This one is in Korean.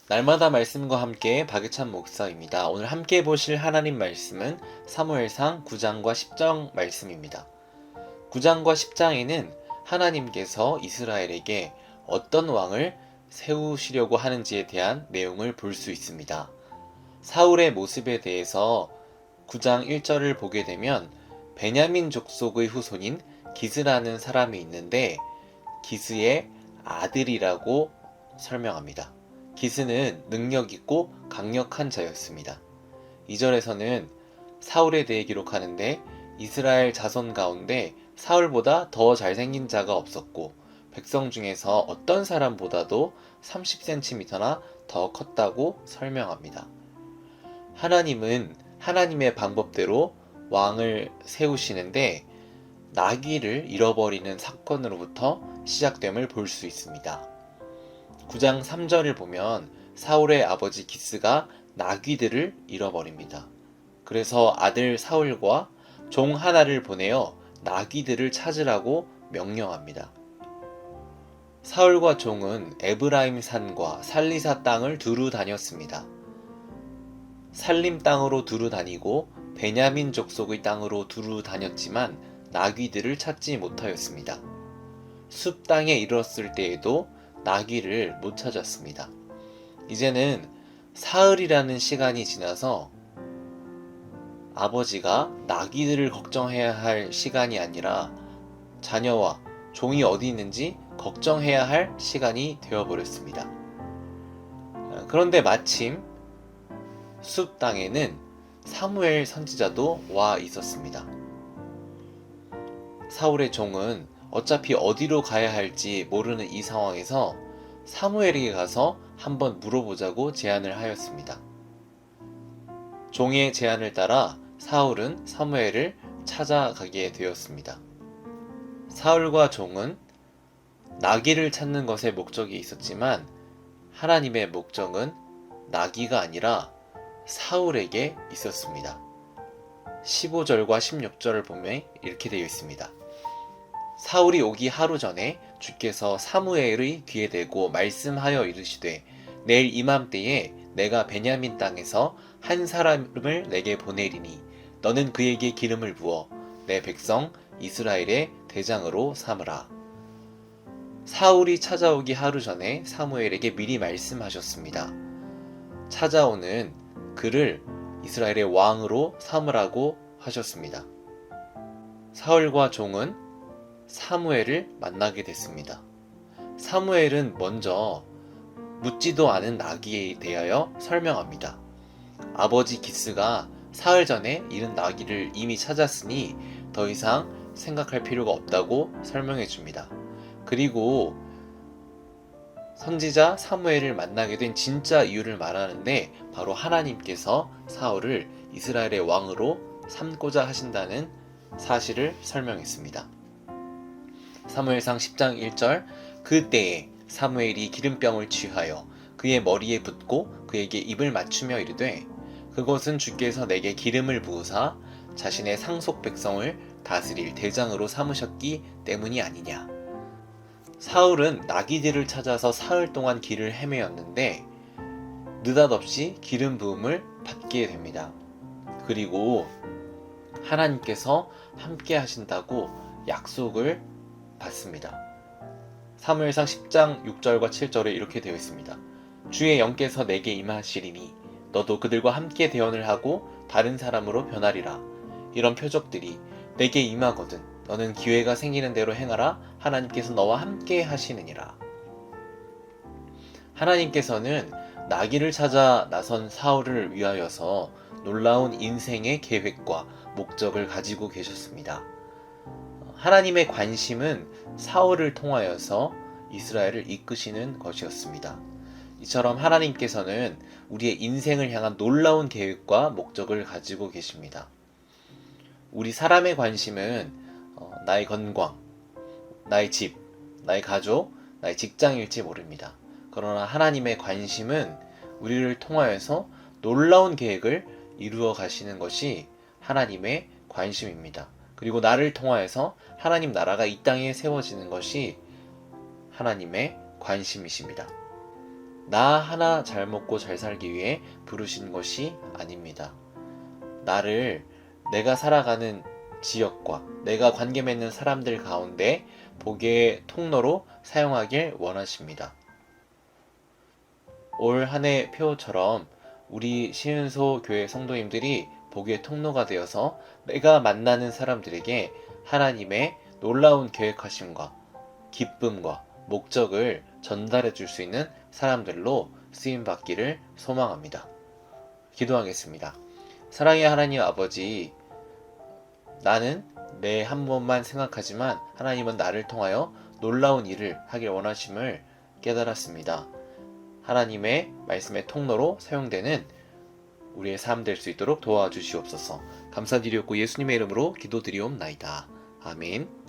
날마다 말씀과 함께 박유찬 목사입니다. 오늘 함께 보실 하나님 말씀은 사무엘상 9장과 10장 말씀입니다. 9장과 10장에는 하나님께서 이스라엘에게 어떤 왕을 세우시려고 하는지에 대한 내용을 볼 수 있습니다. 사울의 모습에 대해서 9장 1절을 보게 되면 베냐민 족속의 후손인 기스라는 사람이 있는데 기스의 아들이라고 설명합니다. 기스는 능력 있고 강력한 자였습니다. 2절에서는 사울에 대해 기록하는데 이스라엘 자손 가운데 사울보다 더 잘생긴 자가 없었고 백성 중에서 어떤 사람보다도 30cm나 더 컸다고 설명합니다. 하나님은 하나님의 방법대로 왕을 세우시는데 나귀를 잃어버리는 사건으로부터 시작됨을 볼 수 있습니다. 9장 3절을 보면 사울의 아버지 기스가 나귀들을 잃어버립니다. 그래서 아들 사울과 종 하나를 보내어 나귀들을 찾으라고 명령합니다. 사울과 종은 에브라임 산과 살리사 땅을 두루 다녔습니다. 살림 땅으로 두루 다니고 베냐민 족속의 땅으로 두루 다녔지만 나귀들을 찾지 못하였습니다. 숲 땅에 이르렀을 때에도 나귀를 못 찾았습니다. 이제는 사흘이라는 시간이 지나서 아버지가 나귀들을 걱정해야 할 시간이 아니라 자녀와 종이 어디 있는지 걱정해야 할 시간이 되어버렸습니다. 그런데 마침 숲 땅에는 사무엘 선지자도 와 있었습니다. 사울의 종은 어차피 어디로 가야 할지 모르는 이 상황에서 사무엘에게 가서 한번 물어보자고 제안을 하였습니다. 종의 제안을 따라 사울은 사무엘을 찾아가게 되었습니다. 사울과 종은 나귀를 찾는 것에 목적이 있었지만 하나님의 목적은 나귀가 아니라 사울에게 있었습니다. 15절과 16절을 보면 이렇게 되어 있습니다. 사울이 오기 하루 전에 주께서 사무엘의 귀에 대고 말씀하여 이르시되 내일 이맘때에 내가 베냐민 땅에서 한 사람을 내게 보내리니 너는 그에게 기름을 부어 내 백성 이스라엘의 대장으로 삼으라. 사울이 찾아오기 하루 전에 사무엘에게 미리 말씀하셨습니다. 찾아오는 그를 이스라엘의 왕으로 삼으라고 하셨습니다. 사울과 종은 사무엘을 만나게 됐습니다. 사무엘은 먼저 묻지도 않은 나귀에 대하여 설명합니다. 아버지 기스가 사흘 전에 잃은 나귀를 이미 찾았으니 더 이상 생각할 필요가 없다고 설명해 줍니다. 그리고 선지자 사무엘을 만나게 된 진짜 이유를 말하는데 바로 하나님께서 사울을 이스라엘의 왕으로 삼고자 하신다는 사실을 설명했습니다. 사무엘상 10장 1절 그때에 사무엘이 기름병을 취하여 그의 머리에 붓고 그에게 입을 맞추며 이르되 그것은 주께서 내게 기름을 부으사 자신의 상속 백성을 다스릴 대장으로 삼으셨기 때문이 아니냐. 사울은 나귀들을 찾아서 사흘 동안 길을 헤매었는데 느닷없이 기름 부음을 받게 됩니다. 그리고 하나님께서 함께 하신다고 약속을 받습니다. 사무엘상 10장 6절과 7절에 이렇게 되어 있습니다. 주의 영께서 내게 임하시리니 너도 그들과 함께 대언을 하고 다른 사람으로 변하리라. 이런 표적들이 내게 임하거든 너는 기회가 생기는 대로 행하라. 하나님께서 너와 함께 하시느니라. 하나님께서는 나귀를 찾아 나선 사울을 위하여서 놀라운 인생의 계획과 목적을 가지고 계셨습니다. 하나님의 관심은 사울을 통하여서 이스라엘을 이끄시는 것이었습니다. 이처럼 하나님께서는 우리의 인생을 향한 놀라운 계획과 목적을 가지고 계십니다. 우리 사람의 관심은 나의 건강, 나의 집, 나의 가족, 나의 직장일지 모릅니다. 그러나 하나님의 관심은 우리를 통하여서 놀라운 계획을 이루어 가시는 것이 하나님의 관심입니다. 그리고 나를 통하여서 하나님 나라가 이 땅에 세워지는 것이 하나님의 관심이십니다. 나 하나 잘 먹고 잘 살기 위해 부르신 것이 아닙니다. 나를 내가 살아가는 지역과 내가 관계 맺는 사람들 가운데 복의 통로로 사용하길 원하십니다. 올 한 해 표처럼 우리 시은소 교회 성도님들이 복의 통로가 되어서 내가 만나는 사람들에게 하나님의 놀라운 계획하심과 기쁨과 목적을 전달해 줄 수 있는 사람들로 쓰임받기를 소망합니다. 기도하겠습니다. 사랑의 하나님 아버지, 나는 내 한 번만 생각하지만 하나님은 나를 통하여 놀라운 일을 하길 원하심을 깨달았습니다. 하나님의 말씀의 통로로 사용되는 우리의 삶 될 수 있도록 도와주시옵소서. 감사드리옵고 예수님의 이름으로 기도드리옵나이다. 아멘.